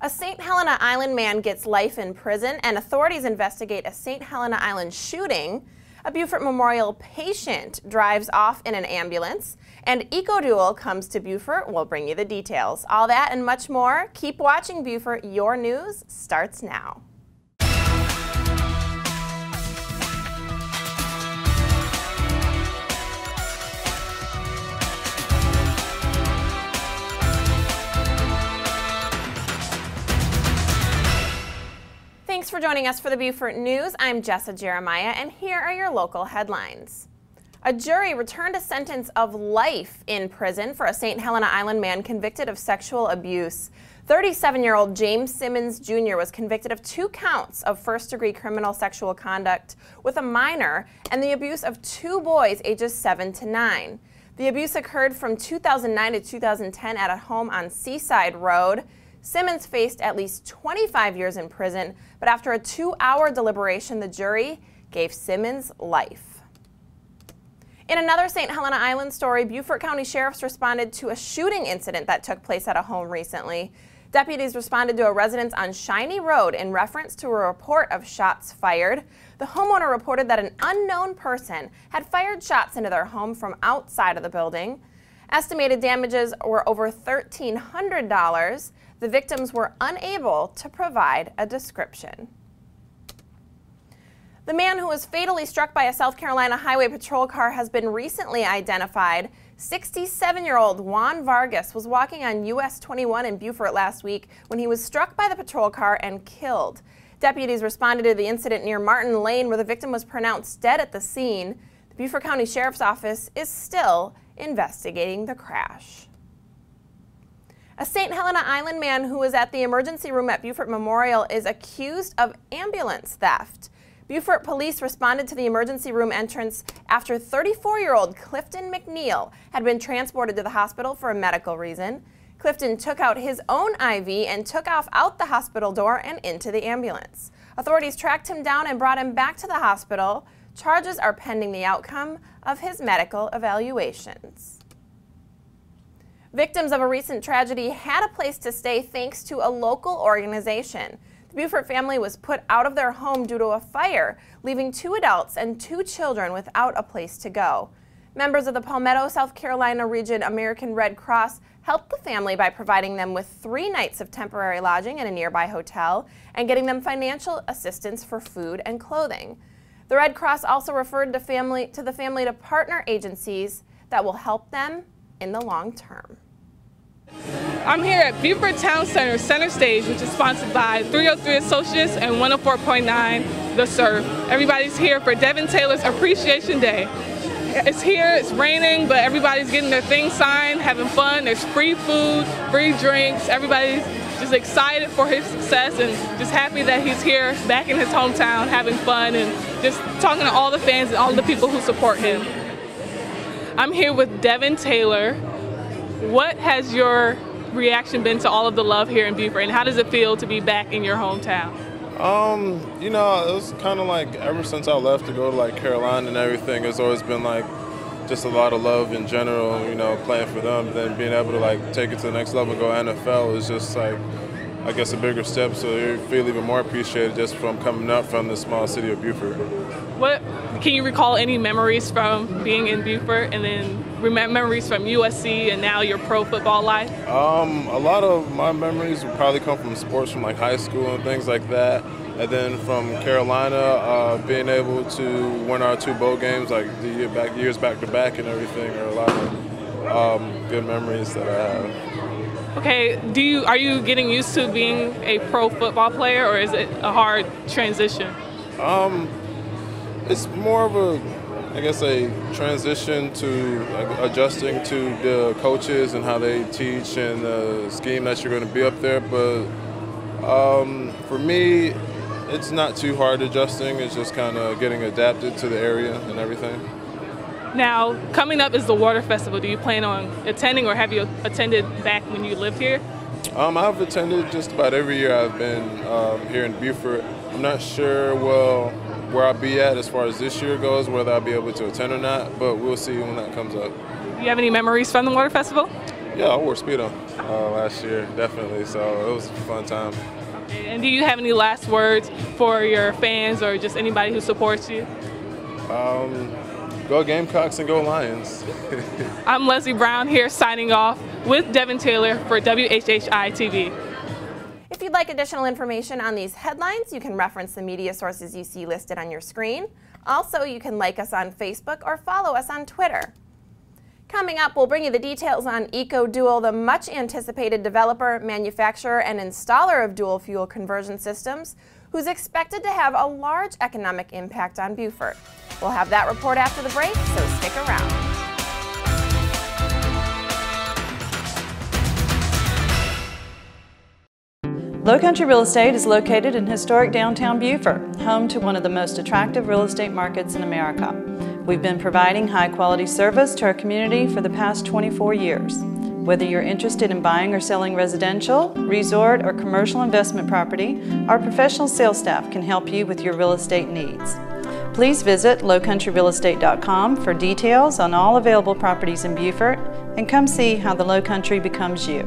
A St. Helena Island man gets life in prison, and authorities investigate a St. Helena Island shooting. A Beaufort Memorial patient drives off in an ambulance, and EcoDual comes to Beaufort. We'll bring you the details. All that and much more. Keep watching Beaufort. Your news starts now. Thanks for joining us for the Beaufort News. I'm Jessa Jeremiah, and here are your local headlines. A jury returned a sentence of life in prison for a St. Helena Island man convicted of sexual abuse. 37-year-old James Simmons Jr. was convicted of 2 counts of first-degree criminal sexual conduct with a minor and the abuse of 2 boys ages 7 to 9. The abuse occurred from 2009 to 2010 at a home on Seaside Road. Simmons faced at least 25 years in prison, but after a 2-hour deliberation, the jury gave Simmons life. In another St. Helena Island story, Beaufort County sheriffs responded to a shooting incident that took place at a home recently. Deputies responded to a residence on Shiny Road in reference to a report of shots fired. The homeowner reported that an unknown person had fired shots into their home from outside of the building. Estimated damages were over $1,300. The victims were unable to provide a description. The man who was fatally struck by a South Carolina Highway Patrol car has been recently identified. 67-year-old Juan Vargas was walking on US 21 in Beaufort last week when he was struck by the patrol car and killed. Deputies responded to the incident near Martin Lane, where the victim was pronounced dead at the scene. The Beaufort County Sheriff's Office is still investigating the crash. A St. Helena Island man who was at the emergency room at Beaufort Memorial is accused of ambulance theft. Beaufort police responded to the emergency room entrance after 34-year-old Clifton McNeil had been transported to the hospital for a medical reason. Clifton took out his own IV and took off out the hospital door and into the ambulance. Authorities tracked him down and brought him back to the hospital. Charges are pending the outcome of his medical evaluations. Victims of a recent tragedy had a place to stay thanks to a local organization. The Beaufort family was put out of their home due to a fire, leaving 2 adults and 2 children without a place to go. Members of the Palmetto, South Carolina Region American Red Cross helped the family by providing them with 3 nights of temporary lodging in a nearby hotel and getting them financial assistance for food and clothing. The Red Cross also referred the family to partner agencies that will help them in the long term. I'm here at Beaufort Town Center Center Stage, which is sponsored by 303 Associates and 104.9 The Surf. Everybody's here for Devin Taylor's Appreciation Day. It's here, it's raining, but everybody's getting their things signed, having fun. There's free food, free drinks. Everybody's just excited for his success and just happy that he's here back in his hometown having fun and just talking to all the fans and all the people who support him. I'm here with Devin Taylor. What has your reaction been to all of the love here in Beaufort, and how does it feel to be back in your hometown? You know, it was kind of like ever since I left to go to like Carolina and everything, it's always been like just a lot of love in general, you know, playing for them. Then being able to like take it to the next level, go NFL is just like, I guess, a bigger step. So you feel even more appreciated just from coming up from the small city of Beaufort. What can you recall any memories from being in Beaufort, and then memories from USC and now your pro football life? A lot of my memories would probably come from sports from like high school and things like that. And then from Carolina, being able to win our 2 bowl games like years back to back and everything are a lot of good memories that I have. Okay, are you getting used to being a pro football player, or is it a hard transition? It's more of a transition to adjusting to the coaches and how they teach and the scheme that you're going to be up there. But for me, it's not too hard adjusting. It's just kind of getting adapted to the area and everything. Now, coming up is the Water Festival. Do you plan on attending, or have you attended back when you lived here? I've attended just about every year I've been here in Beaufort. I'm not sure, where I'll be at as far as this year goes, whether I'll be able to attend or not, but we'll see when that comes up. Do you have any memories from the Water Festival? Yeah, I wore Speedo last year, definitely, so it was a fun time. And do you have any last words for your fans or just anybody who supports you? Go Gamecocks and go Lions. I'm Leslie Brown here signing off with Devin Taylor for WHHI-TV. If you'd like additional information on these headlines, you can reference the media sources you see listed on your screen. Also, you can like us on Facebook or follow us on Twitter. Coming up, we'll bring you the details on EcoDual, the much-anticipated developer, manufacturer, and installer of dual fuel conversion systems, who's expected to have a large economic impact on Beaufort. We'll have that report after the break, so stick around. Lowcountry Real Estate is located in historic downtown Beaufort, home to one of the most attractive real estate markets in America. We've been providing high-quality service to our community for the past 24 years. Whether you're interested in buying or selling residential, resort, or commercial investment property, our professional sales staff can help you with your real estate needs. Please visit lowcountryrealestate.com for details on all available properties in Beaufort and come see how the Lowcountry becomes you.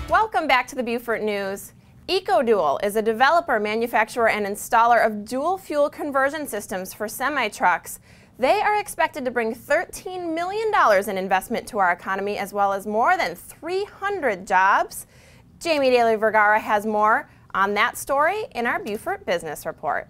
Welcome back to the Beaufort News. EcoDual is a developer, manufacturer, and installer of dual fuel conversion systems for semi-trucks. They are expected to bring $13 million in investment to our economy, as well as more than 300 jobs. Jaime Dailey-Vergara has more on that story in our Beaufort Business Report.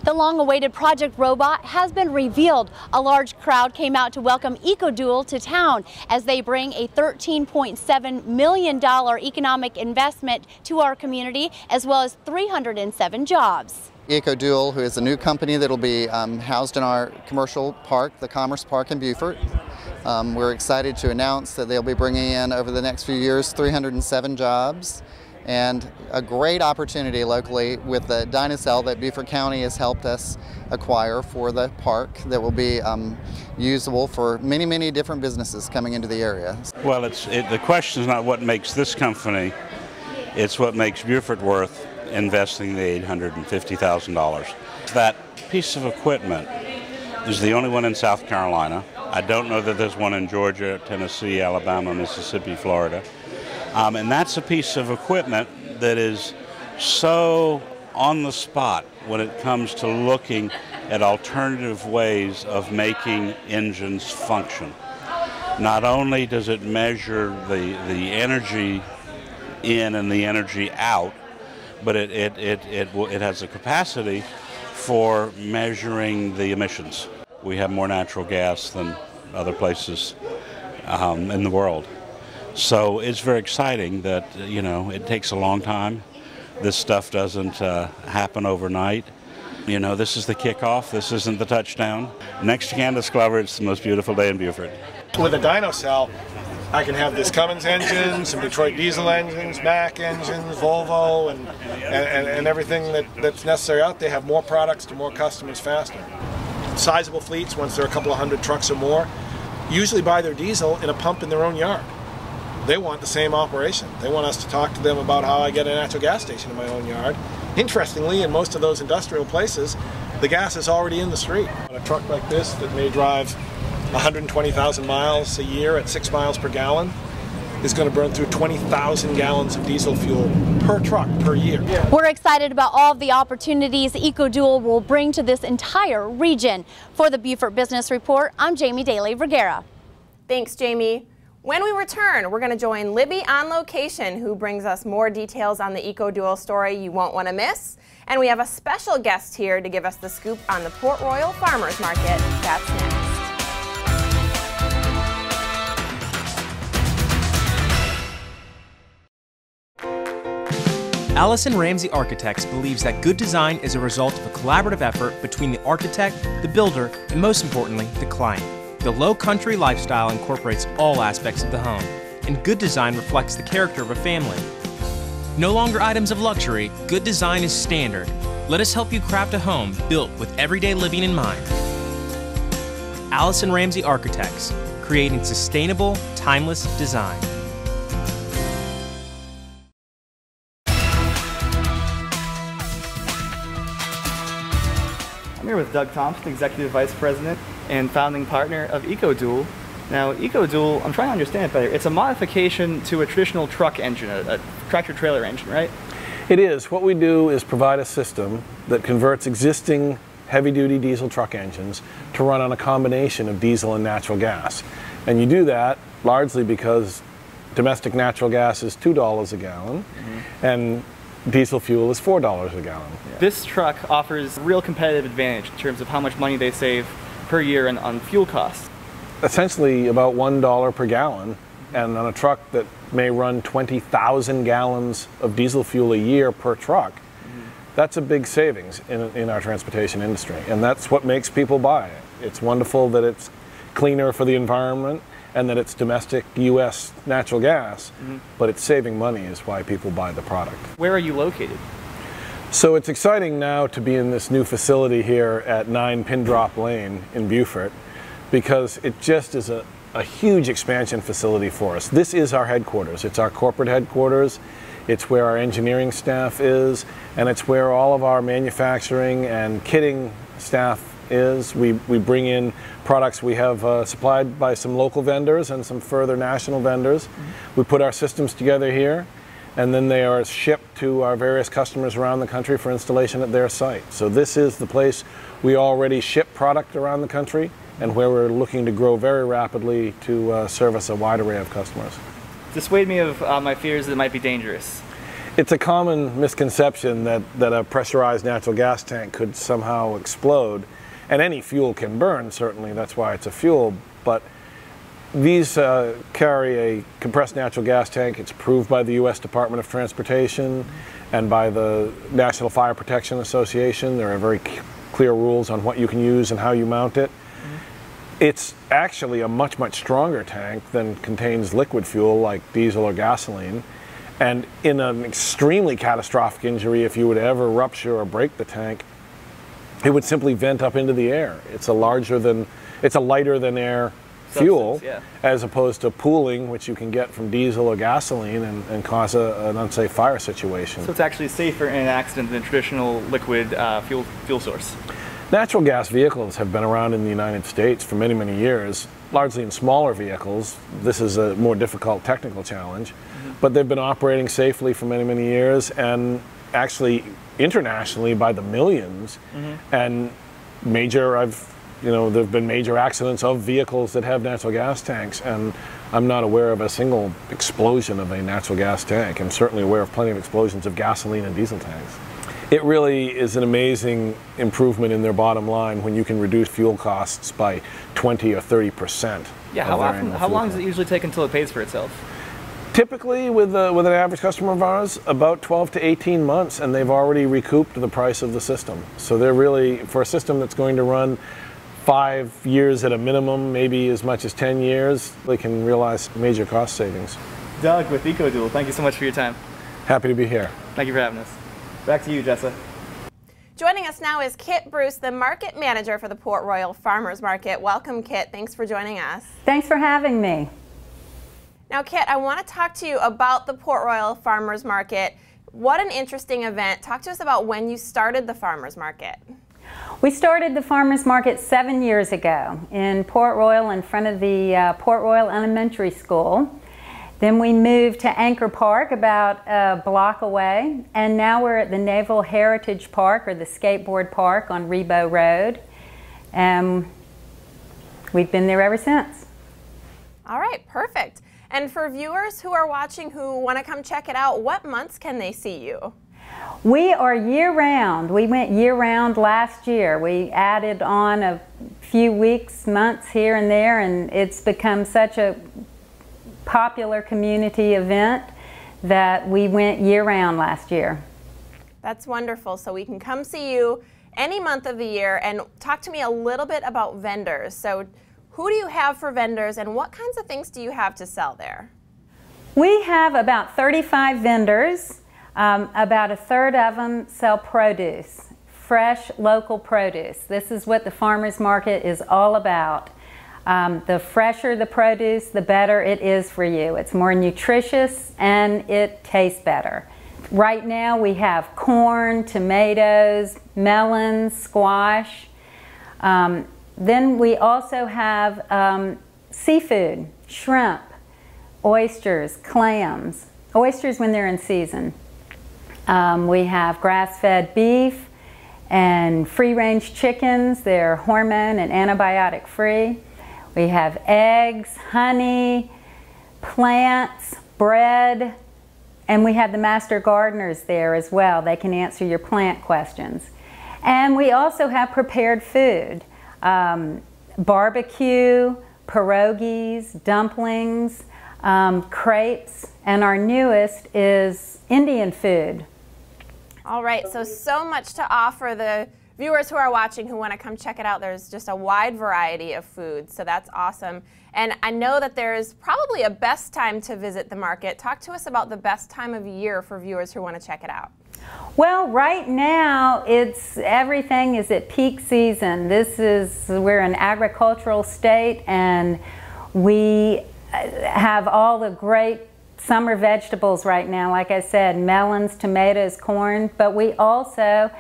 The long-awaited Project Robot has been revealed. A large crowd came out to welcome EcoDual to town as they bring a $13.7 million economic investment to our community, as well as 307 jobs. EcoDual, who is a new company that will be housed in our commercial park, the Commerce Park in Beaufort. We're excited to announce that they'll be bringing in, over the next few years, 307 jobs. And a great opportunity locally with the Dynacell that Beaufort County has helped us acquire for the park that will be usable for many, many different businesses coming into the area. Well, the question is not what makes this company, it's what makes Beaufort worth investing the $850,000. That piece of equipment is the only one in South Carolina. I don't know that there's one in Georgia, Tennessee, Alabama, Mississippi, Florida. And that's a piece of equipment that is so on the spot when it comes to looking at alternative ways of making engines function. Not only does it measure the energy in and the energy out, but it has a capacity for measuring the emissions. We have more natural gas than other places in the world. So it's very exciting that, you know, it takes a long time. This stuff doesn't happen overnight. You know, this is the kickoff. This isn't the touchdown. Next to Candace Glover, it's the most beautiful day in Beaufort. With a Dynacell, I can have this Cummins engine, some Detroit diesel engines, Mack engines, Volvo, and everything that's necessary out there. Have more products to more customers faster. Sizable fleets, once there are a couple of hundred trucks or more, usually buy their diesel in a pump in their own yard. They want the same operation. They want us to talk to them about how I get a natural gas station in my own yard. Interestingly, in most of those industrial places, the gas is already in the street. A truck like this that may drive 120,000 miles a year at 6 miles per gallon is going to burn through 20,000 gallons of diesel fuel per truck per year. We're excited about all of the opportunities EcoDual will bring to this entire region. For the Beaufort Business Report, I'm Jaime Dailey-Vergara. Thanks, Jamie. When we return, we're going to join Libby on location, who brings us more details on the EcoDual story you won't want to miss. And we have a special guest here to give us the scoop on the Port Royal Farmers Market. That's next. Allison Ramsey Architects believes that good design is a result of a collaborative effort between the architect, the builder, and most importantly, the client. The Lowcountry lifestyle incorporates all aspects of the home, and good design reflects the character of a family. No longer items of luxury, good design is standard. Let us help you craft a home built with everyday living in mind. Allison Ramsey Architects, creating sustainable, timeless design. I'm here with Doug Thomson, Executive Vice President and founding partner of EcoDual. Now, EcoDual, I'm trying to understand it better. It's a modification to a traditional truck engine, a tractor-trailer engine, right? It is. What we do is provide a system that converts existing heavy-duty diesel truck engines to run on a combination of diesel and natural gas. And you do that largely because domestic natural gas is $2 a gallon, and diesel fuel is $4 a gallon. Yeah. This truck offers real competitive advantage in terms of how much money they save per year on fuel costs. Essentially about $1 per gallon, and on a truck that may run 20,000 gallons of diesel fuel a year per truck, that's a big savings in our transportation industry, and that's what makes people buy it. It's wonderful that it's cleaner for the environment and that it's domestic U.S. natural gas, but it's saving money is why people buy the product. Where are you located? So it's exciting now to be in this new facility here at 9 Pin Drop Lane in Beaufort, because it just is a huge expansion facility for us. This is our headquarters. It's our corporate headquarters. It's where our engineering staff is, and it's where all of our manufacturing and kitting staff is. We bring in products we have supplied by some local vendors and some further national vendors. We put our systems together here, and then they are shipped to our various customers around the country for installation at their site. So this is the place we already ship product around the country, and where we're looking to grow very rapidly to service a wide array of customers. Dissuade me of my fears that it might be dangerous. It's a common misconception that a pressurized natural gas tank could somehow explode. And any fuel can burn, certainly, that's why it's a fuel, but these carry a compressed natural gas tank. It's approved by the U.S. Department of Transportation and by the National Fire Protection Association. There are very clear rules on what you can use and how you mount it. It's actually a much, much stronger tank than contains liquid fuel like diesel or gasoline. And in an extremely catastrophic injury, if you would ever rupture or break the tank, it would simply vent up into the air. It's a lighter than air fuel, as opposed to pooling, which you can get from diesel or gasoline and cause an unsafe fire situation. So it's actually safer in an accident than a traditional liquid fuel source. Natural gas vehicles have been around in the United States for many, many years, largely in smaller vehicles. This is a more difficult technical challenge, but they've been operating safely for many, many years, and actually internationally by the millions. And there have been major accidents of vehicles that have natural gas tanks, and I'm not aware of a single explosion of a natural gas tank. I'm certainly aware of plenty of explosions of gasoline and diesel tanks. It really is an amazing improvement in their bottom line when you can reduce fuel costs by 20 or 30%. Yeah, how long does it usually take until it pays for itself? Typically, with an average customer of ours, about 12 to 18 months, and they've already recouped the price of the system. So they're really, for a system that's going to run 5 years at a minimum, maybe as much as 10 years, they can realize major cost savings. Doug with EcoDual, thank you so much for your time. Happy to be here. Thank you for having us. Back to you, Jessa. Joining us now is Kit Bruce, the market manager for the Port Royal Farmers Market. Welcome, Kit. Thanks for joining us. Thanks for having me. Now, Kit, I want to talk to you about the Port Royal Farmers Market. What an interesting event. Talk to us about when you started the Farmers Market. We started the Farmers Market 7 years ago in Port Royal in front of the Port Royal Elementary School. Then we moved to Anchor Park about a block away, and now we're at the Naval Heritage Park, or the Skateboard Park on Rebo Road. We've been there ever since. All right, perfect. And for viewers who are watching who want to come check it out, what months can they see you? We are year-round. We went year-round last year. We added on a few weeks, months here and there, and it's become such a popular community event that we went year-round last year. That's wonderful. So we can come see you any month of the year. And talk to me a little bit about vendors. So who do you have for vendors, and what kinds of things do you have to sell there? We have about 35 vendors. About a third of them sell produce, fresh local produce. This is what the farmers market is all about. The fresher the produce, the better it is for you. It's more nutritious and it tastes better. Right now we have corn, tomatoes, melons, squash, Then we also have seafood, shrimp, oysters, clams, oysters when they're in season. We have grass-fed beef and free-range chickens. They're hormone and antibiotic free. We have eggs, honey, plants, bread, and we have the master gardeners there as well. They can answer your plant questions. And we also have prepared food, barbecue, pierogies, dumplings, crepes, and our newest is Indian food. All right, so much to offer the viewers who are watching who want to come check it out. There's just a wide variety of food, so that's awesome. And I know that there's probably a best time to visit the market. Talk to us about the best time of year for viewers who want to check it out. Well, right now everything is at peak season. We're an agricultural state, and we have all the great summer vegetables right now. Like I said, melons, tomatoes, corn, but we also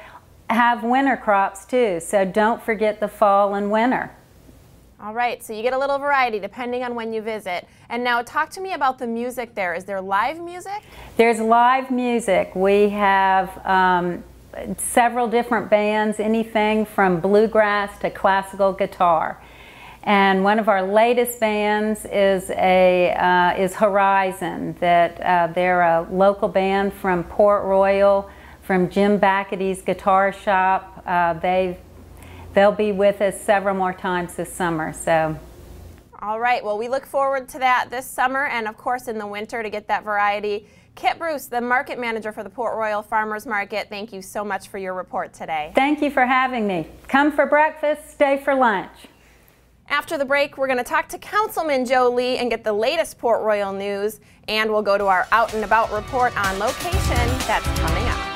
have winter crops too, so don't forget the fall and winter. All right, so you get a little variety depending on when you visit. And now talk to me about the music there. Is there live music? There's live music. We have several different bands, anything from bluegrass to classical guitar. And one of our latest bands is Horizon. They're a local band from Port Royal, from Jim Baccady's guitar shop. They'll be with us several more times this summer. So. All right, well, we look forward to that this summer and of course in the winter to get that variety. Kit Bruce, the market manager for the Port Royal Farmers Market, thank you so much for your report today. Thank you for having me. Come for breakfast, stay for lunch. After the break, we're going to talk to Councilman Joe Lee and get the latest Port Royal news, and we'll go to our Out and About report on location that's coming up.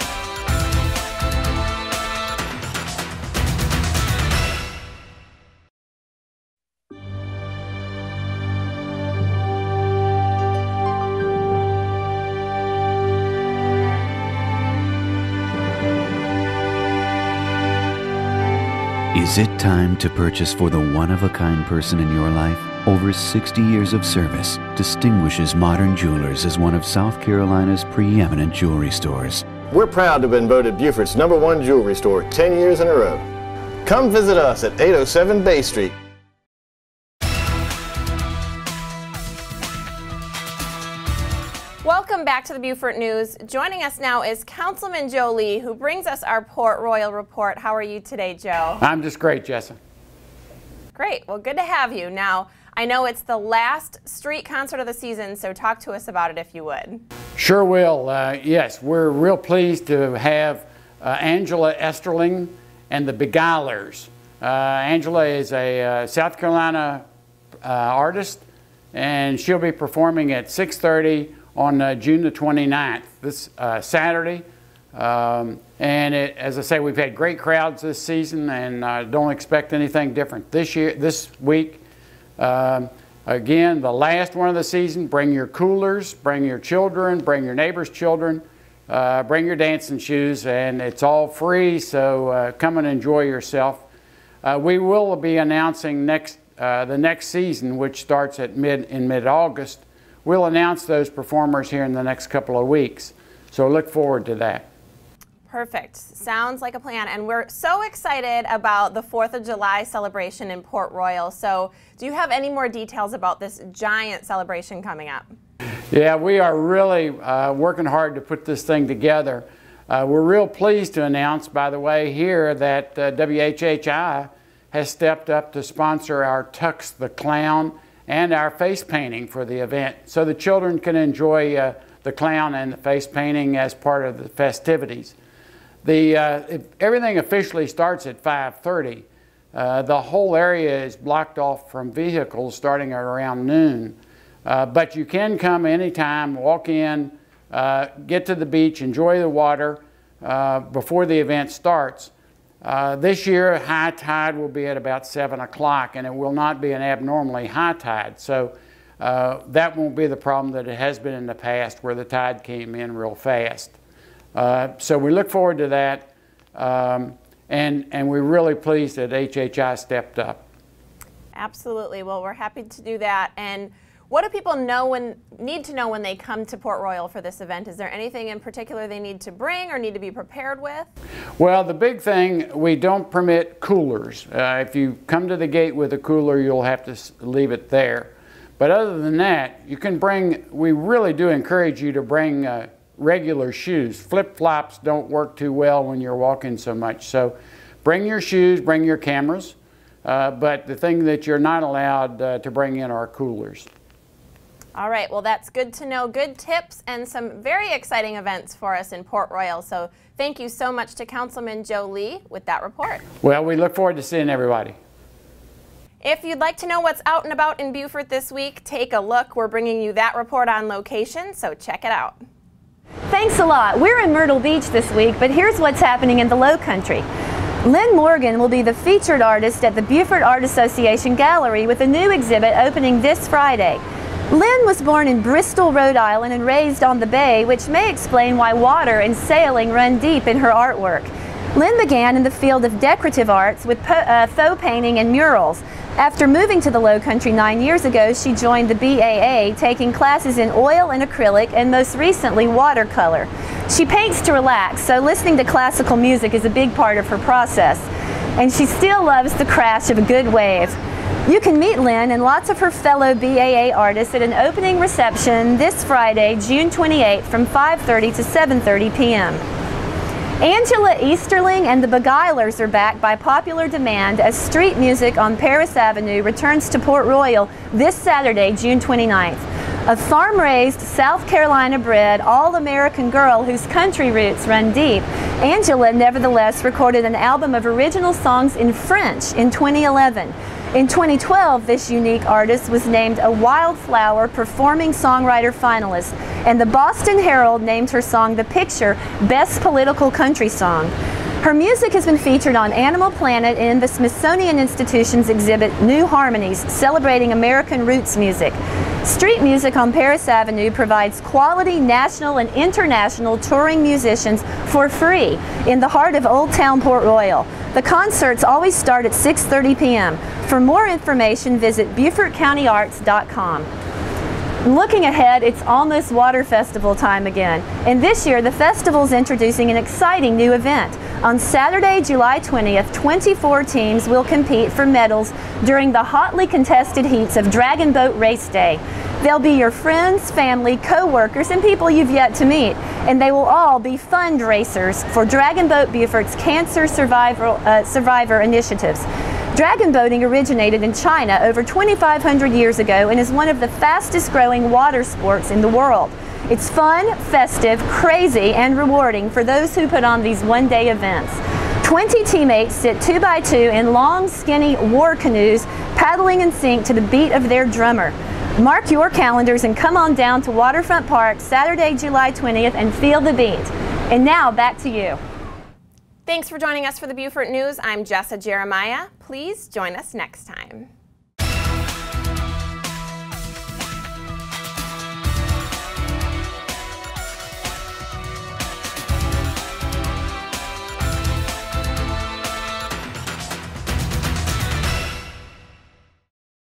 Is it time to purchase for the one-of-a-kind person in your life? Over 60 years of service distinguishes Modern Jewelers as one of South Carolina's preeminent jewelry stores. We're proud to have been voted Beaufort's #1 jewelry store 10 years in a row. Come visit us at 807 Bay Street. Welcome back to the Beaufort News. Joining us now is Councilman Joe Lee, who brings us our Port Royal report. How are you today, Joe? I'm just great, Jessa. Great. Well, good to have you. Now, I know it's the last street concert of the season, so talk to us about it if you would. Sure will. Yes, we're real pleased to have Angela Esterling and the Beguilers. Angela is a South Carolina artist, and she'll be performing at 6:30 on June the 29th, this Saturday. And as I say, we've had great crowds this season, and don't expect anything different this week. Again, the last one of the season. Bring your coolers, bring your children, bring your neighbors' children, bring your dancing shoes, and it's all free. So come and enjoy yourself. We will be announcing the next season, which starts in mid-August. We'll announce those performers here in the next couple of weeks, so look forward to that. Perfect. Sounds like a plan, and we're so excited about the 4th of July celebration in Port Royal. So do you have any more details about this giant celebration coming up? Yeah, we are really working hard to put this thing together. We're real pleased to announce, by the way, here that WHHI has stepped up to sponsor our Tux the Clown and our face painting for the event, so the children can enjoy the clown and the face painting as part of the festivities. Everything officially starts at 5:30. The whole area is blocked off from vehicles starting at around noon. But you can come anytime, walk in, get to the beach, enjoy the water before the event starts. This year, high tide will be at about 7 o'clock, and it will not be an abnormally high tide. So that won't be the problem that it has been in the past, where the tide came in real fast. So we look forward to that. and we're really pleased that HHI stepped up. Absolutely. Well, we're happy to do that. And what do people need to know when they come to Port Royal for this event? Is there anything in particular they need to bring or need to be prepared with? Well, the big thing, we don't permit coolers. If you come to the gate with a cooler, you'll have to leave it there. But other than that, you can bring, we really do encourage you to bring regular shoes. Flip-flops don't work too well when you're walking so much. So bring your shoes, bring your cameras, but the thing that you're not allowed to bring in are coolers. All right, well, that's good to know. Good tips and some very exciting events for us in Port Royal. So thank you so much to Councilman Joe Lee with that report. Well, we look forward to seeing everybody. If you'd like to know what's out and about in Beaufort this week, take a look. We're bringing you that report on location, so check it out. Thanks a lot. We're in Myrtle Beach this week, but here's what's happening in the Lowcountry. Lynn Morgan will be the featured artist at the Beaufort Art Association Gallery with a new exhibit opening this Friday. Lynn was born in Bristol, Rhode Island and raised on the bay, which may explain why water and sailing run deep in her artwork. Lynn began in the field of decorative arts with faux painting and murals. After moving to the Lowcountry 9 years ago, she joined the BAA, taking classes in oil and acrylic and most recently watercolor. She paints to relax, so listening to classical music is a big part of her process. And she still loves the crash of a good wave. You can meet Lynn and lots of her fellow BAA artists at an opening reception this Friday, June 28th from 5:30 to 7:30 p.m. Angela Easterling and the Beguilers are back by popular demand as street music on Paris Avenue returns to Port Royal this Saturday, June 29th. A farm-raised, South Carolina-bred, all-American girl whose country roots run deep, Angela nevertheless recorded an album of original songs in French in 2011. In 2012, this unique artist was named a Wildflower Performing Songwriter finalist, and the Boston Herald named her song The Picture Best Political Country Song. Her music has been featured on Animal Planet and the Smithsonian Institution's exhibit New Harmonies, celebrating American roots music. Street music on Paris Avenue provides quality national and international touring musicians for free in the heart of Old Town Port Royal. The concerts always start at 6:30 p.m. For more information, visit BeaufortCountyArts.com. Looking ahead, it's almost Water Festival time again, and this year the festival's introducing an exciting new event. On Saturday, July 20th, 24 teams will compete for medals during the hotly contested heats of Dragon Boat Race Day. They'll be your friends, family, co-workers, and people you've yet to meet, and they will all be fundraisers for Dragon Boat Beaufort's Cancer Survivor initiatives. Dragon boating originated in China over 2,500 years ago and is one of the fastest growing water sports in the world. It's fun, festive, crazy, and rewarding for those who put on these one-day events. 20 teammates sit 2 by 2 in long, skinny war canoes, paddling in sync to the beat of their drummer. Mark your calendars and come on down to Waterfront Park Saturday, July 20th and feel the beat. And now, back to you. Thanks for joining us for the Beaufort News. I'm Jessa Jeremiah. Please join us next time.